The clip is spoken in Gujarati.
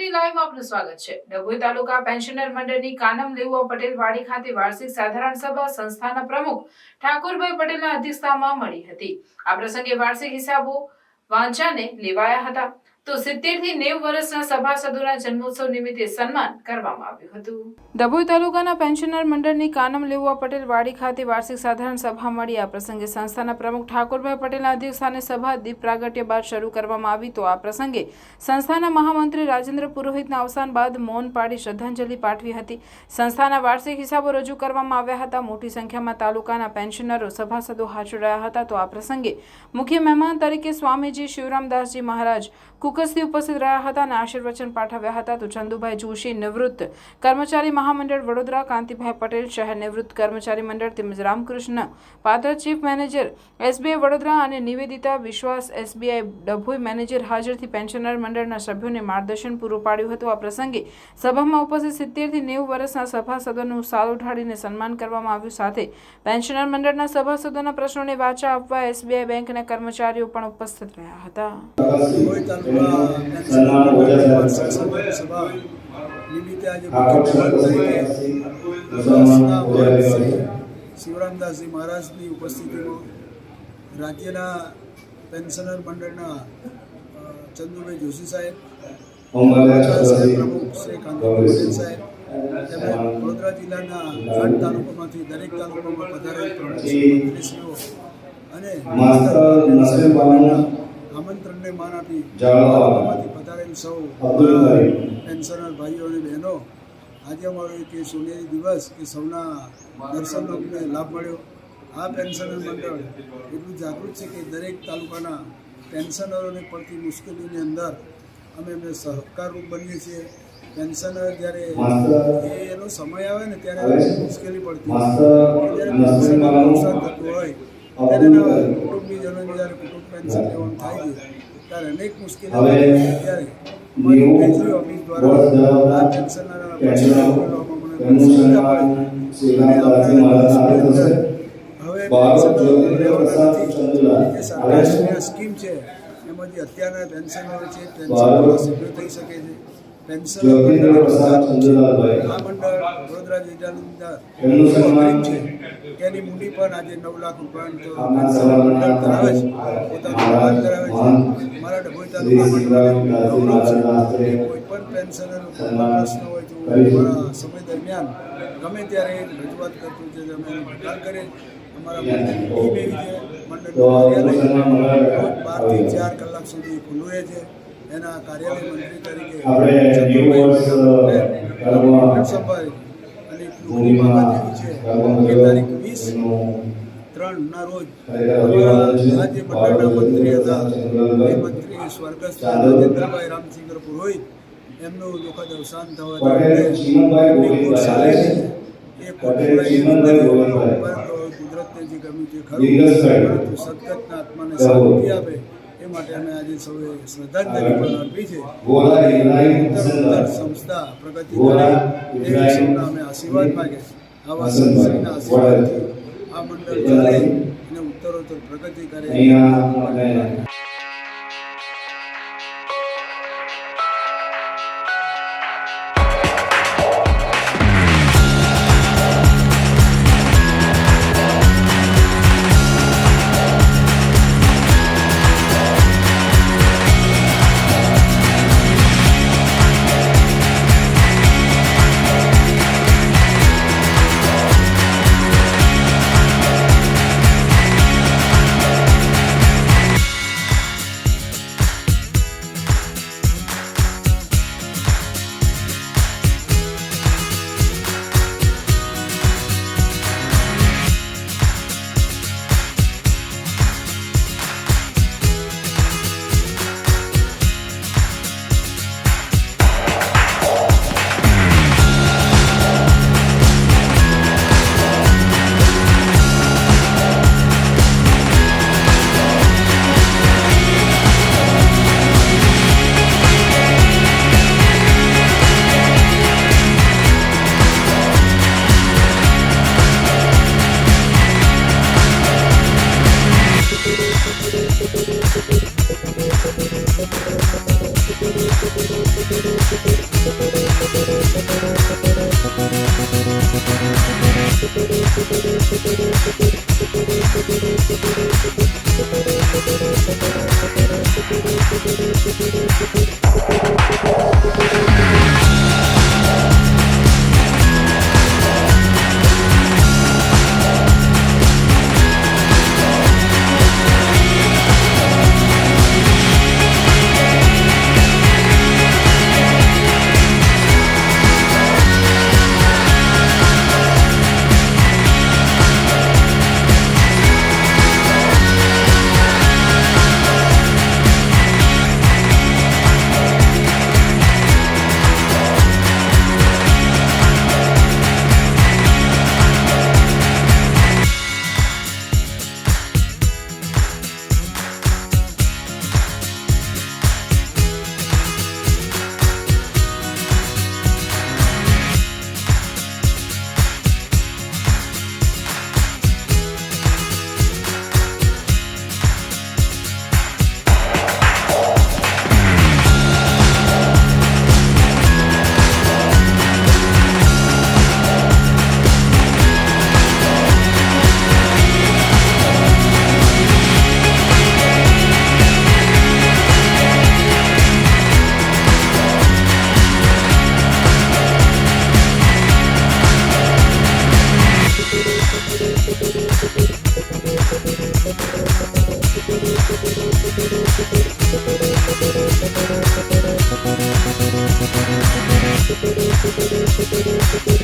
ટીવી લાઈવમાં આપનું સ્વાગત છે। ડભોઈ તાલુકા પેન્શનર મંડળની કાનમ લેઉવા પટેલ વાડી ખાતે વાર્ષિક સાધારણ સભા સંસ્થાના પ્રમુખ ઠાકોરભાઈ પટેલના અધ્યક્ષતામાં મળી હતી। આ પ્રસંગે વાર્ષિક હિસાબો વાંચાને લેવાયા હતા તો 70 થી 90 વર્ષના સભાસદોના જન્મોત્સવ નિમિત્તે સન્માન કરવામાં આવ્યું હતું। ડભોઈ તાલુકાના પેન્શનર મંડળની કાનમ લેઉવા પટેલ વાડી ખાતે વાર્ષિક સાધારણ સભા મળી। આ પ્રસંગે સંસ્થાના પ્રમુખ ઠાકોરભાઈ પટેલના અધ્યક્ષસ્થાને સભા દીપ પ્રાગટ્ય બાદ શરૂ કરવામાં આવી તો આ પ્રસંગે સંસ્થાના મહામંત્રી રાજેન્દ્ર પુરોહિતના અવસાન બાદ મૌન પાડી શ્રદ્ધાંજલિ પાઠવી હતી। સંસ્થાના વાર્ષિક હિસાબો રજૂ કરવામાં આવ્યા હતા। મોટી સંખ્યામાં તાલુકાના પેન્શનરો સભાસદો હાજર રહ્યા હતા તો આ પ્રસંગે મુખ્ય મહેમાન તરીકે સ્વામીજી શિવરામદાસજી મહારાજ કુકસથી ઉપસ્થિત રહ્યા હતા અને આશીર્વચન પાઠવ્યા હતા તો ચંદુભાઈ જોશી નિવૃત્ત કર્મચારી મહામંડળ વડોદરા, કાંતિભાઈ પટેલ શહેર નિવૃત્ત કર્મચારી મંડળ તેમજ રામકૃષ્ણ પાત્ર ચીફ મેનેજર SBI વડોદરા અને નિવેદિતા વિશ્વાસ SBI ડભોઈ મેનેજર હાજરથી પેન્શનર મંડળના સભ્યોને માર્ગદર્શન પૂરું પાડ્યું હતું। આ પ્રસંગે સભામાં ઉપસ્થિત 70 થી 90 વર્ષના સભાસદોનું સાલ ઉઠાડીને સન્માન કરવામાં આવ્યું। સાથે પેન્શનર મંડળના સભાસદોના પ્રશ્નોને વાચા આપવા SBI બેંકના કર્મચારીઓ પણ ઉપસ્થિત રહ્યા હતા। શિવરામદાસજી મહારાજની ઉપસ્થિતિમાં રાજ્યના પેન્શનર મંડળના ચંદુભાઈ જોશી સાહેબ, પ્રમુખ શ્રી કાંતિભાઈ પટેલ સાહેબ, તેમજ વડોદરા જિલ્લાના 8 તાલુકામાંથી દરેક તાલુકામાં પધારેલ પ્રમુખશ્રીઓ અને આમંત્રણને માન આપી તાલુકામાંથી પધારેલ સૌ પેન્શનર ભાઈઓ અને બહેનો, આજે અમારો એક સોનેરી દિવસ કે સૌના દર્શનનો અમને લાભ મળ્યો। આ પેન્શનર મંડળ એટલું જાગૃત છે કે દરેક તાલુકાના પેન્શનરોને પડતી મુશ્કેલીની અંદર અમે એમને સહકારરૂપ બનીએ છીએ। પેન્શનર જ્યારે એનો સમય આવે ને ત્યારે મુશ્કેલી પડતી હોય, જ્યારે પેન્શનર નુકસાન થતું હોય ત્યારે એના કુટુંબીજનોને જ્યારે કુટુંબ પેન્શન લેવાનું થાય છે ત્યારે અનેક મુશ્કેલીઓ ત્યારે અમારી ઓફિસ દ્વારા આ પેન્શનરના સરકારની સ્કીમ છે એમાં જે અત્યારના પેન્શનરો છે પેન્શનરોના સભ્યો થઈ શકે છે। પેન્શનર મંડળ આ મંડળ વડોદરા જિલ્લાની અંદર છે કે એની મૂડી પણ આજે 9 લાખ રૂપિયા પેન્શનર મંડળ ધરાવે છે, પોતાનું ધરાવે છે। મારા ડભોઈ તાલુકામાં કોઈ પણ પેન્શનર પ્રશ્ન હોય તો મારા સમય દરમિયાન ગમે ત્યારે રજૂઆત કરતું છે, અમે નિકાલ કરીએ। અમારા મંડળની ટીમ એવી છે, મંડળનું કાર્યાલય 12 થી 4 કલાક સુધી ખુલ્લું રહે છે। એના કાર્યાલય મંત્રી તરીકે સંભાળી અને એટલું બાબત એવી છે કે તારીખ 20/3ના રોજ આ જે મંડળના મંત્રી હતા એ મંત્રી સ્વર્ગસ્થ રાજેન્દ્રભાઈ રામચંદ્ર પુરોહિત એમનું દુઃખદ અવસાન થવાથી એ કુદરતને જે ગમ્યું તે ખરું, પરંતુ સદગતના આત્માને શાંતિ આપે એ માટે અમે આજે સૌએ શ્રદ્ધાંજલિ પણ આપી છે। ઉત્તર સંસ્થા પ્રગતિ કરે એવી સૌના અમે આશીર્વાદ માગે છે। આવા સંતશ્રીના આશીર્વાદથી આ મંડળ ચાલે અને ઉત્તરોત્તર પ્રગતિ કરે। Thank you.